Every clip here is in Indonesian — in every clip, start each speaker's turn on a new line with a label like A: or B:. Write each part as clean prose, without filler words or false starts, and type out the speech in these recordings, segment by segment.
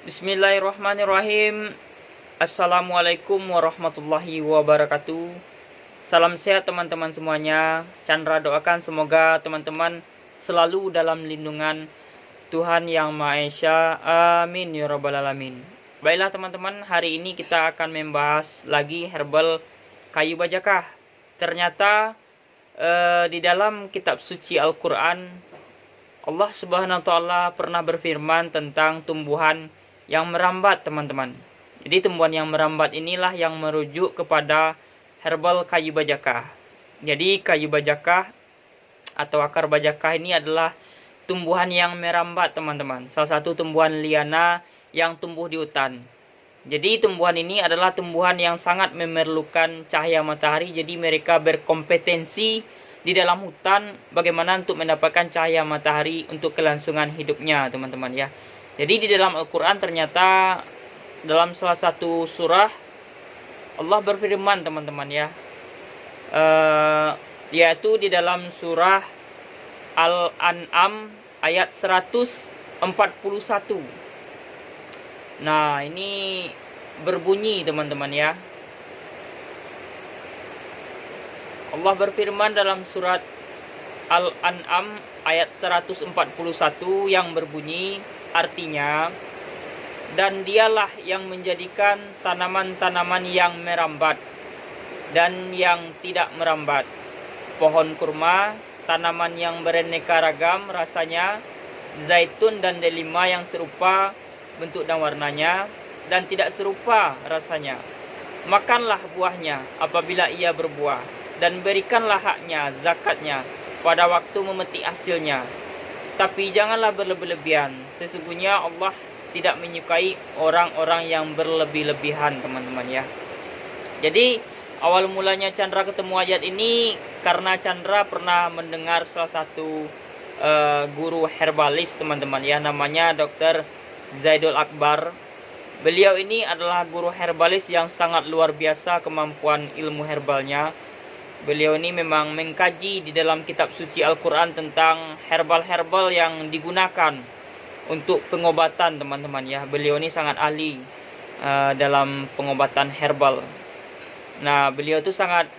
A: Bismillahirrahmanirrahim. Assalamualaikum warahmatullahi wabarakatuh. Salam sehat teman-teman semuanya. Chandra doakan semoga teman-teman selalu dalam lindungan Tuhan Yang Maha Esa. Amin ya rabbal alamin. Baiklah teman-teman, hari ini kita akan membahas lagi herbal kayu bajakah. Ternyata di dalam kitab suci Al-Quran, Allah Subhanahu wa Ta'ala pernah berfirman tentang tumbuhan yang merambat, teman-teman. Jadi tumbuhan yang merambat inilah yang merujuk kepada herbal kayu bajakah. Jadi kayu bajakah atau akar bajakah ini adalah tumbuhan yang merambat, teman-teman. Salah satu tumbuhan liana yang tumbuh di hutan. Jadi tumbuhan ini adalah tumbuhan yang sangat memerlukan cahaya matahari. Jadi mereka berkompetensi di dalam hutan bagaimana untuk mendapatkan cahaya matahari untuk kelangsungan hidupnya, teman-teman ya. Jadi di dalam Al-Quran ternyata dalam salah satu surah Allah berfirman, teman-teman ya, yaitu di dalam surah Al-An'am ayat 141. Nah, ini berbunyi, teman-teman ya. Allah berfirman dalam surat Al-An'am ayat 141 yang berbunyi, artinya, dan dialah yang menjadikan tanaman-tanaman yang merambat dan yang tidak merambat, pohon kurma, tanaman yang beraneka ragam rasanya, zaitun dan delima yang serupa bentuk dan warnanya dan tidak serupa rasanya. Makanlah buahnya apabila ia berbuah, dan berikanlah haknya, zakatnya, pada waktu memetik hasilnya. Tapi janganlah berlebih-lebihan. Sesungguhnya Allah tidak menyukai orang-orang yang berlebih-lebihan, teman-teman ya. Jadi awal mulanya Chandra ketemu ayat ini karena Chandra pernah mendengar salah satu guru herbalis, teman-teman ya, namanya Dr. Zaidul Akbar. Beliau ini adalah guru herbalis yang sangat luar biasa kemampuan ilmu herbalnya. Beliau ini memang mengkaji di dalam kitab suci Al-Quran tentang herbal-herbal yang digunakan untuk pengobatan, teman-teman ya. Beliau ini sangat ahli dalam pengobatan herbal. Nah, beliau itu sangat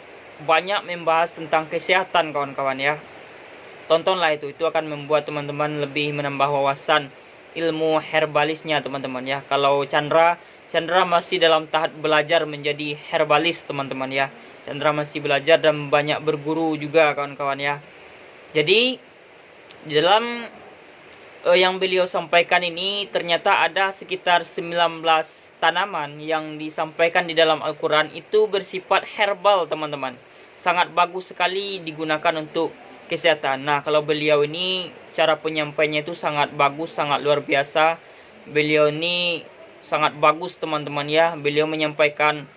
A: banyak membahas tentang kesehatan, kawan-kawan ya. Tontonlah itu akan membuat teman-teman lebih menambah wawasan ilmu herbalisnya, teman-teman ya. Kalau Chandra masih dalam tahap belajar menjadi herbalis, teman-teman ya. Chandra masih belajar dan banyak berguru juga, kawan-kawan ya. Jadi di dalam yang beliau sampaikan ini ternyata ada sekitar 19 tanaman yang disampaikan di dalam Al-Quran itu bersifat herbal, teman-teman. Sangat bagus sekali digunakan untuk kesehatan. Nah, kalau beliau ini cara penyampaiannya itu sangat bagus, sangat luar biasa. Beliau ini sangat bagus, teman-teman ya. Beliau menyampaikan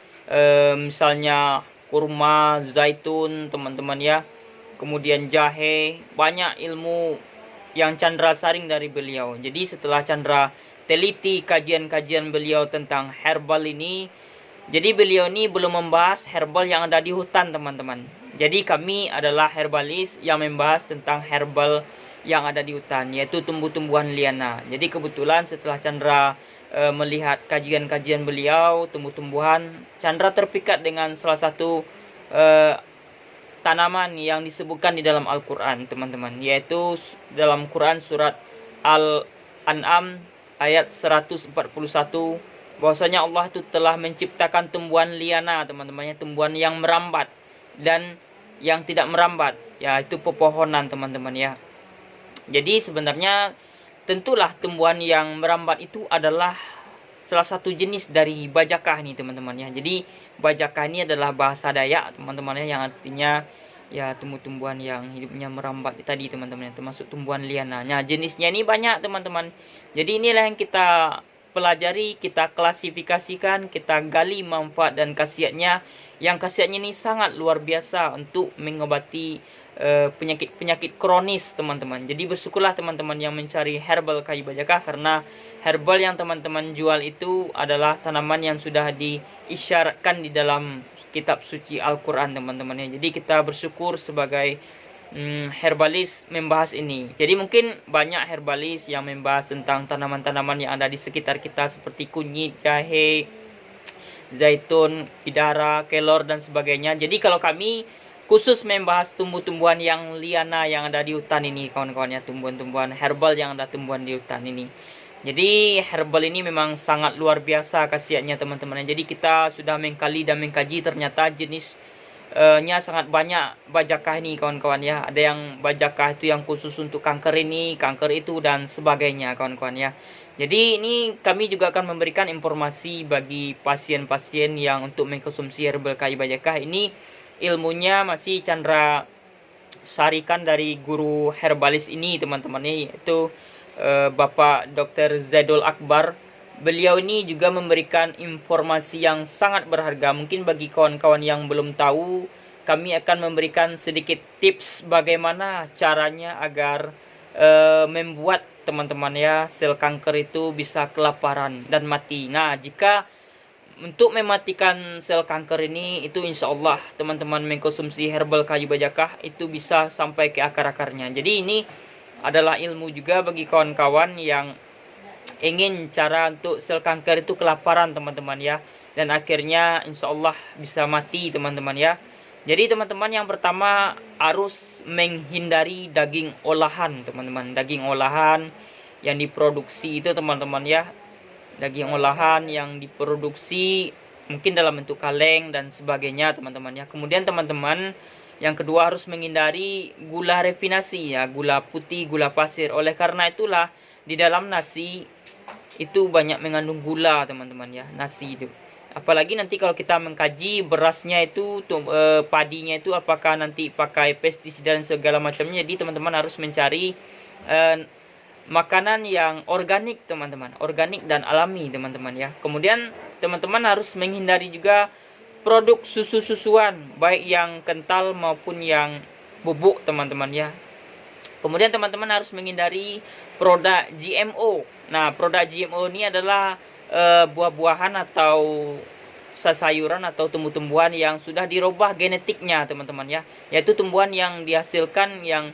A: misalnya kurma, zaitun, teman-teman ya. Kemudian jahe, banyak ilmu yang Chandra saring dari beliau. Jadi setelah Chandra teliti kajian-kajian beliau tentang herbal ini, jadi beliau ini belum membahas herbal yang ada di hutan, teman-teman. Jadi kami adalah herbalis yang membahas tentang herbal yang ada di hutan, yaitu tumbuh-tumbuhan liana. Jadi kebetulan setelah Chandra melihat kajian-kajian beliau, tumbuh-tumbuhan, Chandra terpikat dengan salah satu tanaman yang disebutkan di dalam Al-Quran, teman-teman, yaitu dalam Quran surat Al-An'am ayat 141, bahwasanya Allah itu telah menciptakan tumbuhan liana, teman-teman, tumbuhan yang merambat dan yang tidak merambat, yaitu pepohonan, teman-teman ya. Jadi sebenarnya tentulah tumbuhan yang merambat itu adalah salah satu jenis dari bajakah nih, teman-teman ya. Jadi bajakah ini adalah bahasa Dayak, teman-teman ya, yang artinya ya tumbuh-tumbuhan yang hidupnya merambat tadi, teman-teman, termasuk tumbuhan liana. Nah, jenisnya ini banyak, teman-teman. Jadi inilah yang kita pelajari, kita klasifikasikan, kita gali manfaat dan khasiatnya. Yang khasiatnya ini sangat luar biasa untuk mengobati penyakit-penyakit kronis, teman-teman. Jadi bersyukurlah teman-teman yang mencari herbal kayu bajakah, karena herbal yang teman-teman jual itu adalah tanaman yang sudah diisyaratkan di dalam kitab suci Al-Quran, teman-teman ya. Jadi kita bersyukur sebagai herbalis membahas ini. Jadi mungkin banyak herbalis yang membahas tentang tanaman-tanaman yang ada di sekitar kita seperti kunyit, jahe, zaitun, bidara, kelor dan sebagainya. Jadi kalau kami khusus membahas tumbuh-tumbuhan yang liana yang ada di hutan ini, kawan-kawan ya, tumbuhan-tumbuhan herbal yang ada tumbuhan di hutan ini. Jadi herbal ini memang sangat luar biasa khasiatnya teman-teman. Jadi kita sudah mengkali dan mengkaji, ternyata jenisnya sangat banyak bajakah ini kawan-kawan ya. Ada yang bajakah itu yang khusus untuk kanker ini, kanker itu dan sebagainya kawan-kawan ya. Jadi ini kami juga akan memberikan informasi bagi pasien-pasien yang untuk mengkonsumsi herbal kayu bajakah ini. Ilmunya masih Chandra sarikan dari guru herbalis ini teman-teman, yaitu Bapak Dr. Zaidul Akbar. Beliau ini juga memberikan informasi yang sangat berharga. Mungkin bagi kawan-kawan yang belum tahu, kami akan memberikan sedikit tips bagaimana caranya agar membuat teman-teman ya sel kanker itu bisa kelaparan dan mati. Nah, jika untuk mematikan sel kanker ini, itu insya Allah teman-teman mengkonsumsi herbal kayu bajakah itu bisa sampai ke akar-akarnya. Jadi ini adalah ilmu juga bagi kawan-kawan yang ingin cara untuk sel kanker itu kelaparan teman-teman ya. Dan akhirnya insya Allah bisa mati teman-teman ya. Jadi teman-teman yang pertama harus menghindari daging olahan teman-teman. Daging olahan yang diproduksi itu teman-teman ya. Daging olahan yang diproduksi mungkin dalam bentuk kaleng dan sebagainya teman-teman ya. Kemudian teman-teman yang kedua harus menghindari gula refinasi ya, gula putih, gula pasir. Oleh karena itulah di dalam nasi itu banyak mengandung gula teman-teman ya, nasi itu. Apalagi nanti kalau kita mengkaji berasnya itu, padinya itu apakah nanti pakai pestisida dan segala macamnya. Jadi teman-teman harus mencari makanan yang organik teman-teman, organik dan alami teman-teman ya. Kemudian teman-teman harus menghindari juga produk susu-susuan, baik yang kental maupun yang bubuk teman-teman ya. Kemudian teman-teman harus menghindari produk GMO. Nah, produk GMO ini adalah buah-buahan atau sayuran atau tumbuh-tumbuhan yang sudah dirubah genetiknya teman-teman ya. Yaitu tumbuhan yang dihasilkan yang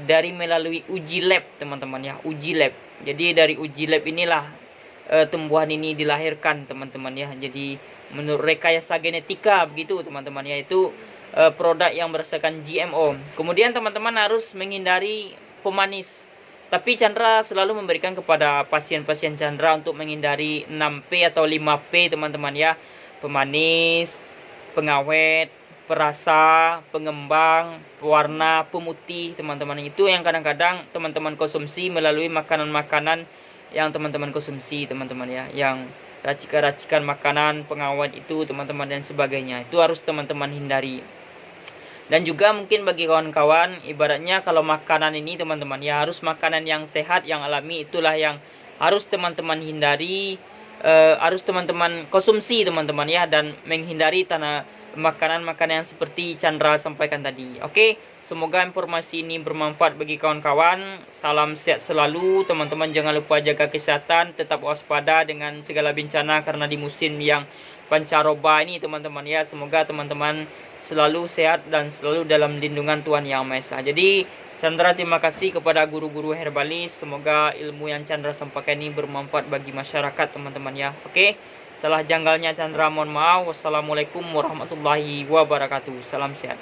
A: dari melalui uji lab teman-teman ya, uji lab. Jadi dari uji lab inilah tumbuhan ini dilahirkan teman-teman ya. Jadi menurut rekayasa genetika begitu teman-teman, yaitu produk yang berdasarkan GMO. Kemudian teman-teman harus menghindari pemanis. Tapi Chandra selalu memberikan kepada pasien-pasien Chandra untuk menghindari 6P atau 5P teman-teman ya. Pemanis, pengawet, perasa, pengembang, pewarna, pemutih teman-teman. Itu yang kadang-kadang teman-teman konsumsi melalui makanan-makanan yang teman-teman konsumsi teman-teman ya. Yang racikan-racikan makanan, pengawet itu teman-teman dan sebagainya. Itu harus teman-teman hindari. Dan juga mungkin bagi kawan-kawan, ibaratnya kalau makanan ini teman-teman ya, harus makanan yang sehat, yang alami, itulah yang harus teman-teman hindari, harus teman-teman konsumsi teman-teman ya, dan menghindari makanan-makanan yang seperti Chandra sampaikan tadi. Oke, semoga informasi ini bermanfaat bagi kawan-kawan. Salam sehat selalu teman-teman, jangan lupa jaga kesehatan, tetap waspada dengan segala bencana karena di musim yang pancaroba ini teman-teman ya. Semoga teman-teman selalu sehat dan selalu dalam lindungan Tuhan Yang Maha Esa. Jadi Chandra terima kasih kepada guru-guru herbalis. Semoga ilmu yang Chandra sampaikan ini bermanfaat bagi masyarakat teman-teman ya. Oke, salah janggalnya Chandra mohon maaf. Wassalamualaikum warahmatullahi wabarakatuh. Salam sehat.